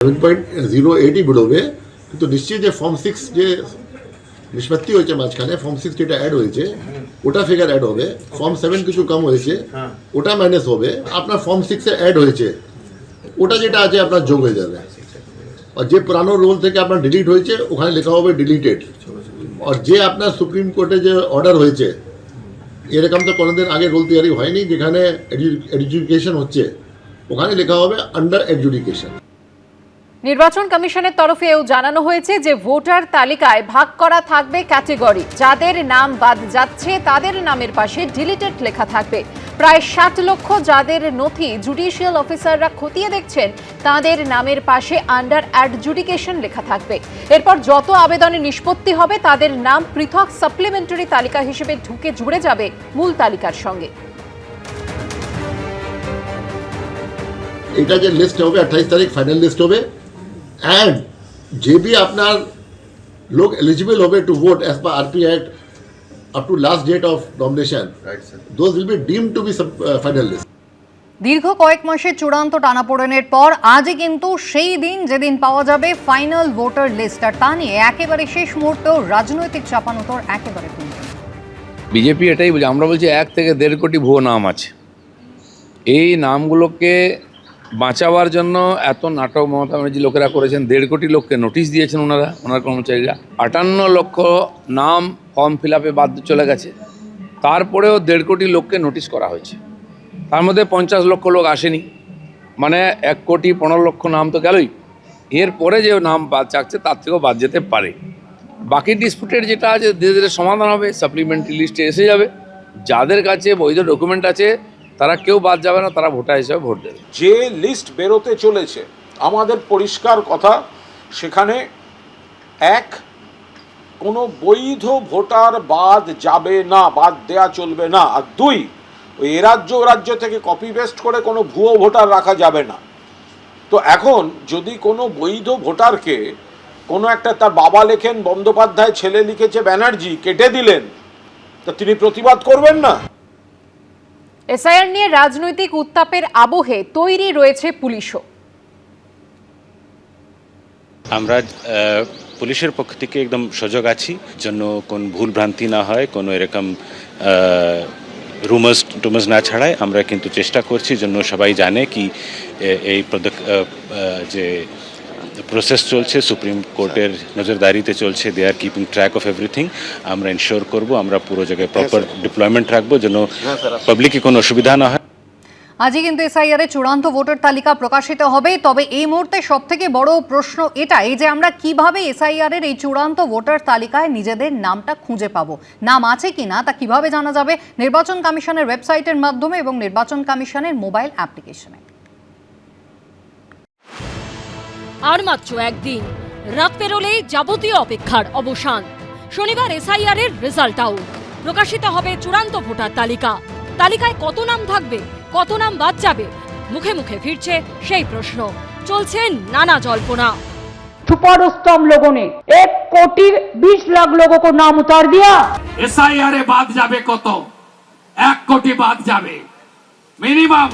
7.08 বেরোবে, কিন্তু নিশ্চয়ই যে ফর্ম 6 যে নিষ্পত্তি হয়েছে মাঝখানে, ফর্ম 6 যেটা অ্যাড হয়েছে ওটা ফিগার অ্যাড হবে, ফর্ম 7 কিছু কম হয়েছে ওটা মাইনাস হবে, আপনার ফর্ম 6 অ্যাড হয়েছে ওটা যেটা আছে আপনার যোগ হয়ে যাবে। আর যে পুরানো রোল থেকে আপনার ডিলিট হয়েছে ওখানে লেখা হবে ডিলিটেড। আর যে আপনার সুপ্রিম কোর্টে যে অর্ডার হয়েছে, এরকম তো কোনোদিন আগে রোল তৈরি হয়নি, যেখানে এডুকেশন হচ্ছে ওখানে লেখা হবে আন্ডার এডজুডিকেশন। নির্বাচন কমিশনের তরফেও জানানো হয়েছে যে ভোটার তালিকায় ভাগ করা থাকবে ক্যাটেগরি। যাদের নাম বাদ যাচ্ছে তাদের নামের পাশে ডিলিটেড লেখা থাকবে। প্রায় 60 লক্ষ যাদের নথি জুডিশিয়াল অফিসাররা খতিয়ে দেখছেন তাদের নামের পাশে আন্ডার অ্যাডজুডিকেশন লেখা থাকবে। এরপর যত আবেদনের নিষ্পত্তি হবে তাদের নাম পৃথক সাপ্লিমেন্টারি তালিকা হিসেবে ঢুকে জুড়ে যাবে মূল তালিকার সঙ্গে। এটা যে লিস্ট হবে 28 তারিখ ফাইনাল লিস্ট হবে, and जे भी আপনার লোক এলিজিবল হবে to vote as per RP act up to last date of nomination, those will be deemed to be final list. দীর্ঘ কয়েক মাসের চূড়ান্ত টানাপোড়েনের পর আজই কিন্তু সেই দিন যেদিন পাওয়া যাবে ফাইনাল ভোটার লিস্ট, আর তা নিয়ে একেবারে শেষ মুহূর্ত রাজনৈতিক চাপানোতর একেবারে কমে। বিজেপি এটাই বলছে, আমরা বলছি 1 থেকে 1.5 কোটি ভুয়ো নাম আছে। এই নামগুলোকে বাঁচাবার জন্য এত নাটক মমতা ব্যানার্জি লোকেরা করেছেন। 1.5 কোটি লোককে নোটিশ দিয়েছেন ওনার কর্মচারীরা। 58 লক্ষ নাম ফর্ম ফিল আপে বাদ চলে গেছে, তারপরেও 1.5 কোটি লোককে নোটিশ করা হয়েছে। তার মধ্যে 50 লক্ষ লোক আসেনি, মানে 1,15,00,000 নাম তো গেলই। এরপরে যে নাম বাদ চাচ্ছে তার থেকেও বাদ যেতে পারে। বাকি ডিসপুটেড যেটা আছে ধীরে ধীরে সমাধান হবে, সাপ্লিমেন্টারি লিস্টে এসে যাবে। যাদের কাছে বৈধ ডকুমেন্ট আছে তারা কেউ বাদ যাবে না, তারা ভোটার হিসেবে ভোট দেবে। যে লিস্ট বেরোতে চলেছে আমাদের পরিষ্কার কথা, সেখানে কোনো বৈধ ভোটার বাদ যাবে না, বাদ দেয়া চলবে না। আর 2, ওই রাজ্য থেকে কপি পেস্ট করে কোনো ভুয়ো ভোটার রাখা যাবে না। তো এখন যদি কোনো বৈধ ভোটারকে কোনো একটা, তার বাবা লেখেন বন্দ্যোপাধ্যায়, ছেলে লিখেছে ব্যানার্জি, কেটে দিলেন, তা তিনি প্রতিবাদ করবেন না? এসআইআর নিয়ে রাজনৈতিক উত্তাপের আবহে তৈরি রয়েছে পুলিশও। আমরা পুলিশের পক্ষ থেকে একদম সজাগ আছি, জন্য কোন ভুল ভ্রান্তি না হয়, কোনো এরকম রুমার্স না ছাড়ায় আমরা কিন্তু চেষ্টা করছি, জন্য সবাই জানে কি এই যে প্রসেস চলছে সুপ্রিম কোর্টের নজরদারিতে চলছে, they are keeping track of everything. আমরা ইনশিওর করব, আমরা পুরো জায়গায় প্রপার ডিপ্লয়মেন্ট রাখবো, যেন পাবলিকে কোনো অসুবিধা না হয়। আজই কিন্তু এসআইআর এর চূড়ান্ত ভোটার তালিকা প্রকাশিত হবে। তবে এই মুহূর্তে সবথেকে বড় প্রশ্ন এটাই যে আমরা কিভাবে এসআইআর এর এই চূড়ান্ত ভোটার তালিকায় নিজেদের নামটা খুঁজে পাবো, নাম আছে কিনা তা কিভাবে জানা যাবে? নির্বাচন কমিশনের ওয়েবসাইটের মাধ্যমে এবং নির্বাচন কমিশনের মোবাইল অ্যাপ্লিকেশনে। আর মাত্র একদিন, রাত পেরোলেই যাবতীয় অপেক্ষার অবসান। শনিবার এসআইআর এর রেজাল্ট আউট, প্রকাশিত হবে চূড়ান্ত ভোটার তালিকা। তালিকায় কত নাম থাকবে, কত নাম বাদ যাবে, মুখে মুখে ফিরছে সেই প্রশ্ন। চলছে নানা জল্পনা। छुपारुस्त हम लोगों ने 1,20,00,000 लोगों को नाम उतार दिया। एसआईआर বাদ যাবে কত? 1 কোটি বাদ যাবে মিনিমাম।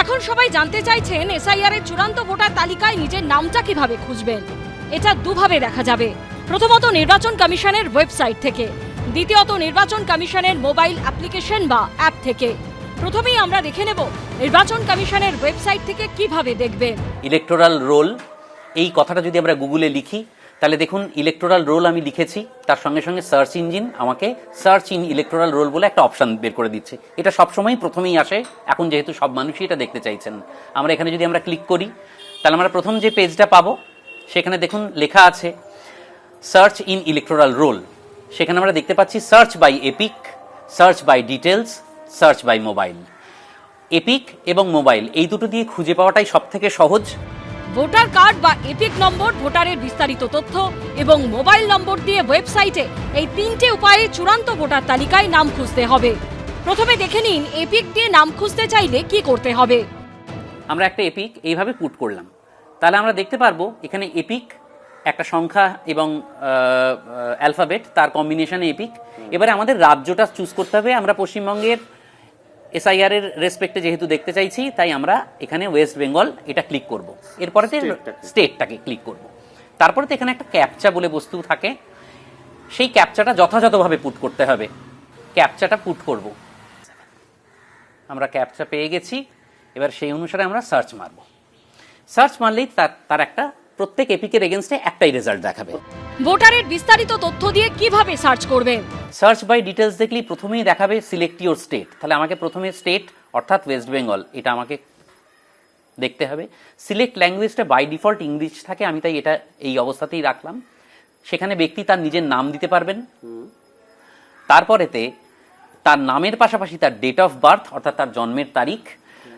এখন সবাই জানতে চাইছেন এসআইআর এর চূড়ান্ত ভোটার তালিকায় নিজের নামটা কিভাবে খুঁজবেন। এটা দুভাবে দেখা যাবে। প্রথমত নির্বাচন কমিশনের ওয়েবসাইট থেকে, দ্বিতীয়ত নির্বাচন কমিশনের মোবাইল অ্যাপ্লিকেশন বা অ্যাপ থেকে। প্রথমেই আমরা দেখে নেব নির্বাচন কমিশনের ওয়েবসাইট থেকে কিভাবে দেখবেন। ইলেকটোরাল রোল, এই কথাটা যদি আমরা গুগলে লিখি তাহলে দেখুন ইলেকটোরাল রোল আমি লিখেছি, তার সঙ্গে সঙ্গে সার্চ ইঞ্জিন আমাকে সার্চ ইন ইলেকটোরাল রোল বলে একটা অপশন বের করে দিচ্ছে। এটা সবসময় প্রথমেই আসে, এখন যেহেতু সব মানুষই এটা দেখতে চাইছেন। আমরা এখানে যদি আমরা ক্লিক করি তাহলে আমরা প্রথম যে পেজটা পাবো সেখানে দেখুন লেখা আছে সার্চ ইন ইলেকটোরাল রোল। সেখানে আমরা দেখতে পাচ্ছি search by EPIC, search by details, search by mobile. EPIC এবং মোবাইল এই দুটো দিয়ে খুঁজে পাওয়াটাই সব থেকে সহজ। ভোটার কার্ড বা এপিক নম্বর, ভোটারের বিস্তারিত তথ্য এবং মোবাইল নম্বর দিয়ে ওয়েবসাইটে এই 3টে উপায়ে চূড়ান্ত ভোটার তালিকায় নাম খুঁজতে হবে। প্রথমে দেখে নিন এপিক দিয়ে নাম খুঁজতে চাইলে কি করতে হবে। আমরা একটা এপিক এইভাবে পুট করলাম, তাহলে আমরা দেখতে পারবো এখানে এপিক একটা সংখ্যা এবং অ্যালফাবেট, তার কম্বিনেশনে এপিক। এবারে আমাদের রাজ্যটা চুজ করতে হবে। আমরা পশ্চিমবঙ্গের এসআইআর এর রেসপেক্টে যেহেতু দেখতে চাইছি, তাই আমরা এখানে ওয়েস্ট বেঙ্গল এটা ক্লিক করব। এরপরেতে স্টেটটাকে ক্লিক করব। তারপরে এখানে একটা ক্যাপচা বলে বস্তু থাকে, সেই ক্যাপচাটা যথাযথভাবে পুট করতে হবে। ক্যাপচাটা পুট করব, আমরা ক্যাপচা পেয়ে গেছি। এবার সেই অনুসারে আমরা সার্চ মারব। সার্চ মারলেই তার একটা প্রত্যেক এপিকের এগেনস্টে একটাই রেজাল্ট দেখাবে। ভোটারের বিস্তারিত তথ্য দিয়ে কিভাবে সার্চ করবেন? সার্চ বাই ডিটেলস দেখলেই প্রথমেই দেখাবে সিলেক্ট ইউর স্টেট। তাহলে আমাকে প্রথমে স্টেট অর্থাৎ ওয়েস্ট বেঙ্গল এটা আমাকে দেখতে হবে। সিলেক্ট ল্যাঙ্গুয়েজটা বাই ডিফল্ট ইংলিশ থাকে, আমি তাই এটা এই অবস্থাতেই রাখলাম। সেখানে ব্যক্তি তার নিজের নাম দিতে পারবেন। তারপরেতে তার নামের পাশাপাশি তার ডেট অফ বার্থ অর্থাৎ তার জন্মের তারিখ,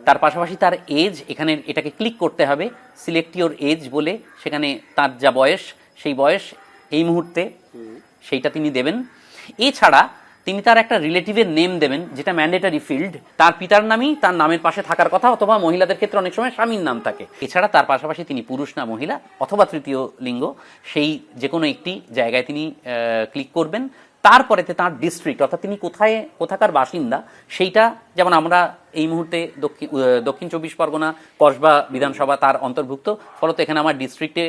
তার পাশাপাশি তার এজ, এখানে এটাকে ক্লিক করতে হবে সিলেক্ট ইউর এজ বলে। সেখানে তার যা বয়স, সেই বয়স এই মুহূর্তে সেইটা তিনি দেবেন। এছাড়া তিনি তার একটা রিলেটিভের নেম দেবেন, যেটা ম্যান্ডেটারি ফিল্ড। তার পিতার নামই তার নামের পাশে থাকার কথা, অথবা মহিলাদের ক্ষেত্রে অনেক সময় স্বামীর নাম থাকে। এছাড়া তার পাশাপাশি তিনি পুরুষ না মহিলা অথবা তৃতীয় লিঙ্গ, সেই যে কোনো একটি জায়গায় তিনি ক্লিক করবেন। তারপরেতে তার ডিস্ট্রিক্ট অর্থাৎ তিনি কোথাকার বাসিন্দা সেইটা, যেমন আমরা এই মুহূর্তে দক্ষিণ 24 পরগনা কসবা বিধানসভা তার অন্তর্ভুক্ত, ফলত এখানে আমার ডিস্ট্রিক্টে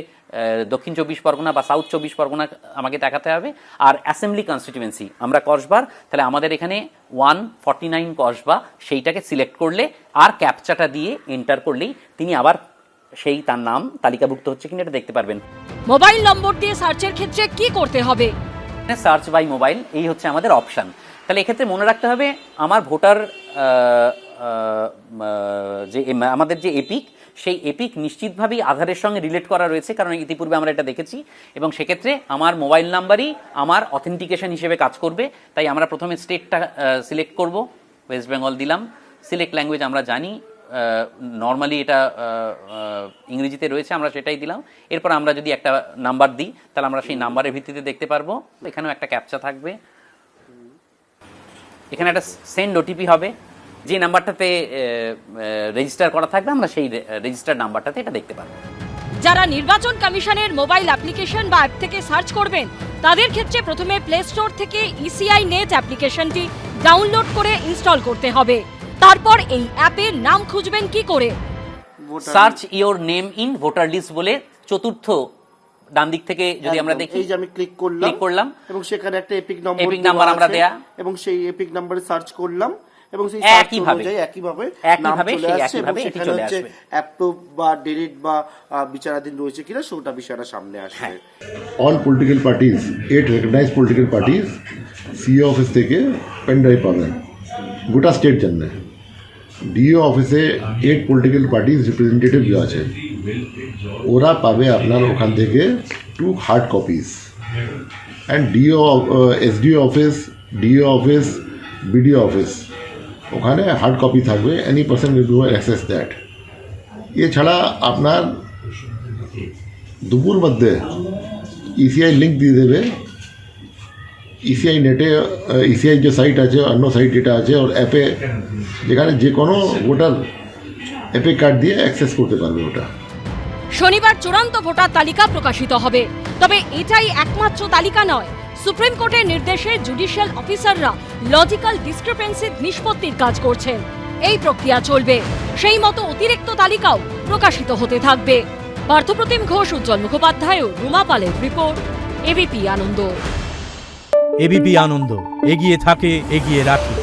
দক্ষিণ 24 পরগনা বা সাউথ 24 পরগনা আমাকে দেখাতে হবে। আর অ্যাসেম্বলি কনস্টিটিউয়েন্সি আমরা কসবার, তাহলে আমাদের এখানে 149 কসবা, সেইটাকে সিলেক্ট করলে আর ক্যাপচাটা দিয়ে এন্টার করলেই তিনি আবার সেই তার নাম তালিকাভুক্ত হচ্ছে কিনা এটা দেখতে পারবেন। মোবাইল নম্বর দিয়ে সার্চের ক্ষেত্রে কি করতে হবে? সার্চ বাই মোবাইল এই হচ্ছে আমাদের অপশান। তাহলে এক্ষেত্রে মনে রাখতে হবে আমার ভোটার যে আমাদের যে এপিক, সেই এপিক নিশ্চিতভাবেই আধারের সঙ্গে রিলেট করা রয়েছে, কারণ ইতিপূর্বে আমরা এটা দেখেছি। এবং সেক্ষেত্রে আমার মোবাইল নাম্বারই আমার অথেন্টিকেশন হিসেবে কাজ করবে। তাই আমরা প্রথমে স্টেটটা সিলেক্ট করব, ওয়েস্ট বেঙ্গল দিলাম। সিলেক্ট ল্যাঙ্গুয়েজ আমরা জানি নর্মালি এটা ইংরেজিতে রয়েছে, আমরা সেটাই দিলাম। এরপর আমরা যদি একটা নাম্বার দিই, তাহলে আমরা সেই নাম্বারের ভিত্তিতে দেখতে পারবো। এখানেও একটা ক্যাপচা থাকবে, এখানে একটা সেন্ড ওটিপি হবে। যে নাম্বারটাতে রেজিস্টার করা থাকবে আমরা সেই রেজিস্টার নাম্বারটাতে এটা দেখতে পারবো। যারা নির্বাচন কমিশনের মোবাইল অ্যাপ্লিকেশন বা অ্যাপ থেকে সার্চ করবেন, তাদের ক্ষেত্রে প্রথমে প্লে স্টোর থেকে ইসিআই নেট অ্যাপ্লিকেশনটি ডাউনলোড করে ইনস্টল করতে হবে। তারপর এই অ্যাপের নাম খুঁজবেন কি করে? Search your name in voter list বলে চতুর্থ ডান দিক থেকে যদি আমরা দেখি, এই যে আমি ক্লিক করলাম এবং সেখানে একটা এপিক নাম্বার আমরা দেয়া, এবং সেই এপিক নাম্বারে সার্চ করলাম এবং সেই একইভাবে এটি চলে আসবে। অ্যাপ্রুভ বা ডিলিট বা বিচারাধীন রয়েছে কিনা সেটা বিষয়টা সামনে আসবে। All political parties, 8 recognised political parties CO office থেকে পেন ড্রাইভ পাবেন গোটা স্টেট জন্য। ডিও অফিসে 8 পলিটিক্যাল পার্টিজ রিপ্রেজেন্টেটিভ যে আছে ওরা পাবে আপনার ওখান থেকে 2 hard copies. And DO SDO office, DO office, BDO office ওখানে হার্ড কপি থাকবে। Any person will be access that. এছাড়া আপনার দুপুর মধ্যে ইসিআই লিঙ্ক দিয়ে দেবে। ইসিআই নেটে ইসিআই যে সাইট আছে, অন্য সাইট যেটা আছে, ওর অ্যাপে যেখানে যে কোনো ভোটার অ্যাপে কার্ড দিয়ে অ্যাক্সেস করতে পারবে ওটা। শনিবার চূড়ান্ত ভোটার তালিকা প্রকাশিত হবে। তবে এটাই একমাত্র তালিকা নয়। সুপ্রিম কোর্টের নির্দেশে জুডিশিয়াল অফিসাররা লজিক্যাল ডিসক্রিপেন্সি নিষ্পত্তির কাজ করছেন। এই প্রক্রিয়া চলবে, সেই মতো অতিরিক্ত তালিকাও প্রকাশিত হতে থাকবে। পার্থপ্রতিম ঘোষ, উজ্জ্বল মুখোপাধ্যায় ও রুমা পালের রিপোর্ট, এবিপি আনন্দ। এবিপি আনন্দ, এগিয়ে থাকে, এগিয়ে রাখে।